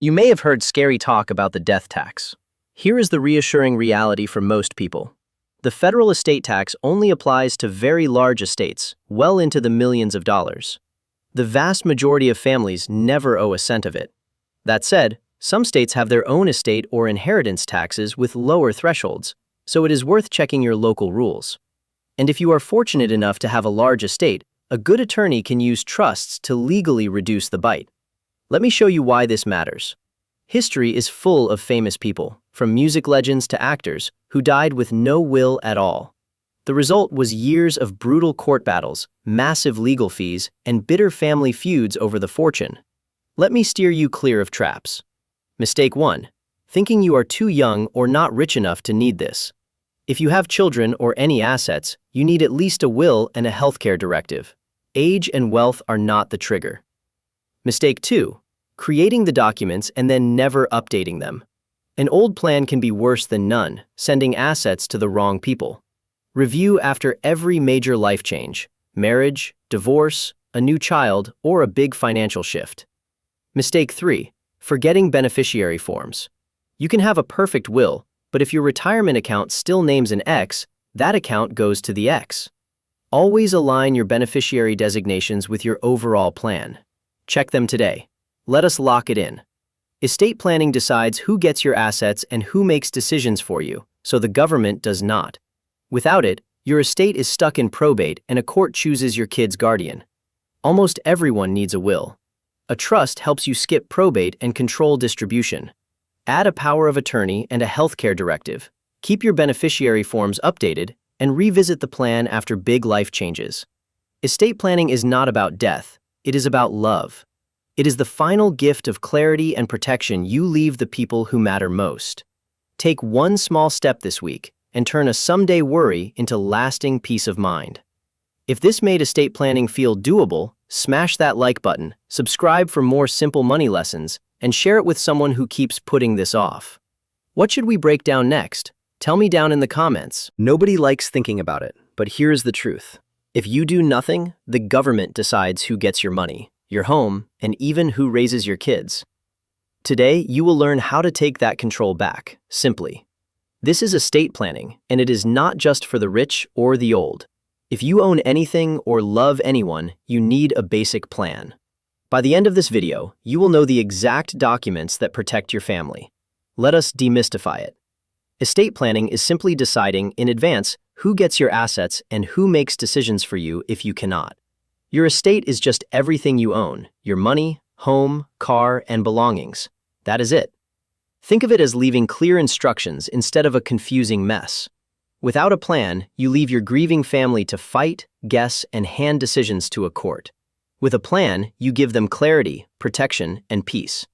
You may have heard scary talk about the death tax. Here is the reassuring reality for most people. The federal estate tax only applies to very large estates, well into the millions of dollars. The vast majority of families never owe a cent of it. That said, some states have their own estate or inheritance taxes with lower thresholds, so it is worth checking your local rules. And if you are fortunate enough to have a large estate, a good attorney can use trusts to legally reduce the bite. Let me show you why this matters. History is full of famous people, from music legends to actors, who died with no will at all. The result was years of brutal court battles, massive legal fees, and bitter family feuds over the fortune. Let me steer you clear of traps. Mistake 1. Thinking you are too young or not rich enough to need this. If you have children or any assets, you need at least a will and a healthcare directive. Age and wealth are not the trigger. Mistake 2. Creating the documents and then never updating them. An old plan can be worse than none, sending assets to the wrong people. Review after every major life change, marriage, divorce, a new child, or a big financial shift. Mistake 3. Forgetting beneficiary forms. You can have a perfect will, but if your retirement account still names an X, that account goes to the X. Always align your beneficiary designations with your overall plan. Check them today. Let us lock it in. Estate planning decides who gets your assets and who makes decisions for you, so the government does not. Without it, your estate is stuck in probate and a court chooses your kid's guardian. Almost everyone needs a will. A trust helps you skip probate and control distribution. Add a power of attorney and a healthcare directive. Keep your beneficiary forms updated and revisit the plan after big life changes. Estate planning is not about death, it is about love. It is the final gift of clarity and protection you leave the people who matter most. Take one small step this week and turn a someday worry into lasting peace of mind. If this made estate planning feel doable, smash that like button, subscribe for more simple money lessons, and share it with someone who keeps putting this off. What should we break down next? Tell me down in the comments. Nobody likes thinking about it, but here's the truth. If you do nothing, the government decides who gets your money, your home, and even who raises your kids. Today, you will learn how to take that control back, simply. This is estate planning, and it is not just for the rich or the old. If you own anything or love anyone, you need a basic plan. By the end of this video, you will know the exact documents that protect your family. Let us demystify it. Estate planning is simply deciding in advance who gets your assets and who makes decisions for you if you cannot. Your estate is just everything you own, your money, home, car, and belongings. That is it. Think of it as leaving clear instructions instead of a confusing mess. Without a plan, you leave your grieving family to fight, guess, and hand decisions to a court. With a plan, you give them clarity, protection, and peace.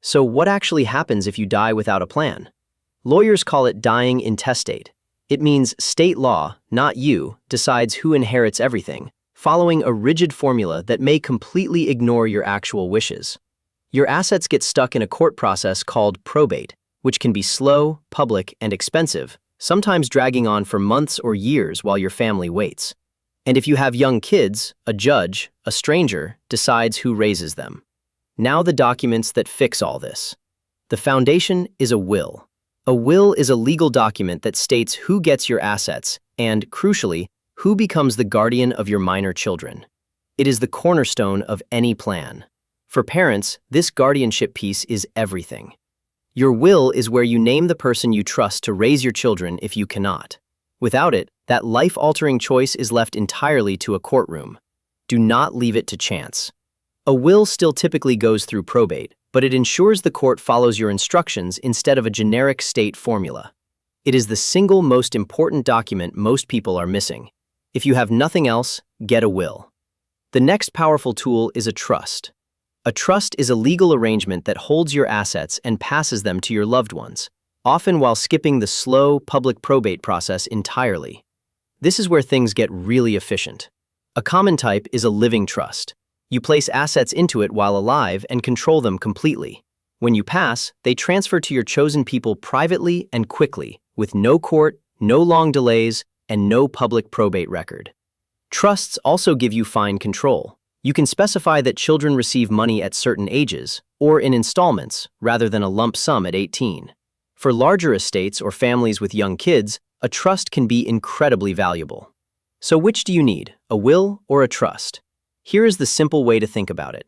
So what actually happens if you die without a plan? Lawyers call it dying intestate. It means state law, not you, decides who inherits everything, following a rigid formula that may completely ignore your actual wishes. Your assets get stuck in a court process called probate, which can be slow, public, and expensive, sometimes dragging on for months or years while your family waits. And if you have young kids, a judge, a stranger, decides who raises them. Now the documents that fix all this. The foundation is a will. A will is a legal document that states who gets your assets and, crucially, who becomes the guardian of your minor children. It is the cornerstone of any plan. For parents, this guardianship piece is everything. Your will is where you name the person you trust to raise your children if you cannot. Without it, that life-altering choice is left entirely to a courtroom. Do not leave it to chance. A will still typically goes through probate, but it ensures the court follows your instructions instead of a generic state formula. It is the single most important document most people are missing. If you have nothing else, get a will. The next powerful tool is a trust. A trust is a legal arrangement that holds your assets and passes them to your loved ones, often while skipping the slow public probate process entirely. This is where things get really efficient. A common type is a living trust. You place assets into it while alive and control them completely. When you pass, they transfer to your chosen people privately and quickly, with no court, no long delays, and no public probate record. Trusts also give you fine control. You can specify that children receive money at certain ages, or in installments rather than a lump sum at 18. For larger estates or families with young kids, a trust can be incredibly valuable. So which do you need, a will or a trust? Here is the simple way to think about it.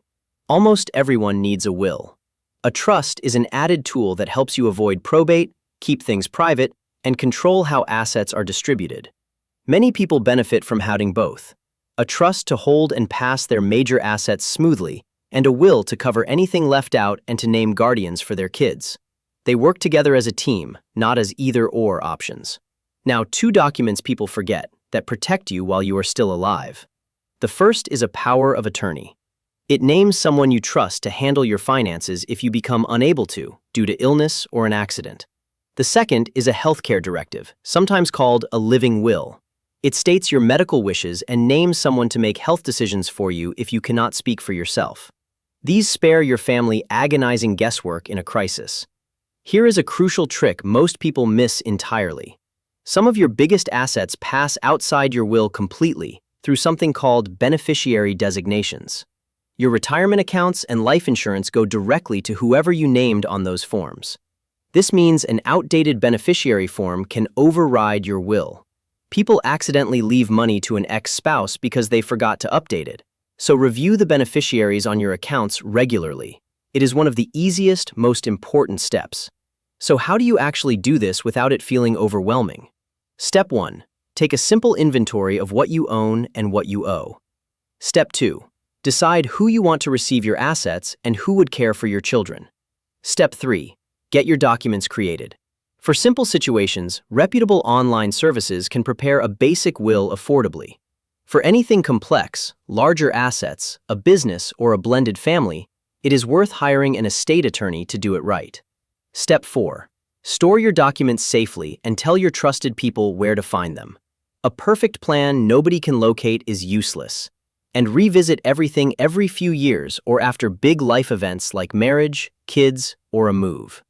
Almost everyone needs a will. A trust is an added tool that helps you avoid probate, keep things private, and control how assets are distributed. Many people benefit from having both: a trust to hold and pass their major assets smoothly, and a will to cover anything left out and to name guardians for their kids. They work together as a team, not as either-or options. Now, two documents people forget that protect you while you are still alive. The first is a power of attorney. It names someone you trust to handle your finances if you become unable to, due to illness or an accident. The second is a healthcare directive, sometimes called a living will. It states your medical wishes and names someone to make health decisions for you if you cannot speak for yourself. These spare your family agonizing guesswork in a crisis. Here is a crucial trick most people miss entirely. Some of your biggest assets pass outside your will completely through something called beneficiary-designations. Your retirement accounts and life insurance go directly to whoever you named on those forms. This means an outdated beneficiary form can override your will. People accidentally leave money to an ex-spouse because they forgot to update it. So review the beneficiaries on your accounts regularly. It is one of the easiest, most important steps. So how do you actually do this without it feeling overwhelming? Step 1. Take a simple inventory of what you own and what you owe. Step 2. Decide who you want to receive your assets and who would care for your children. Step 3. Get your documents created. For simple situations, reputable online services can prepare a basic will affordably. For anything complex, larger assets, a business, or a blended family, it is worth hiring an estate attorney to do it right. Step 4. Store your documents safely and tell your trusted people where to find them. A perfect plan nobody can locate is useless. And revisit everything every few years or after big life events like marriage, kids, or a move.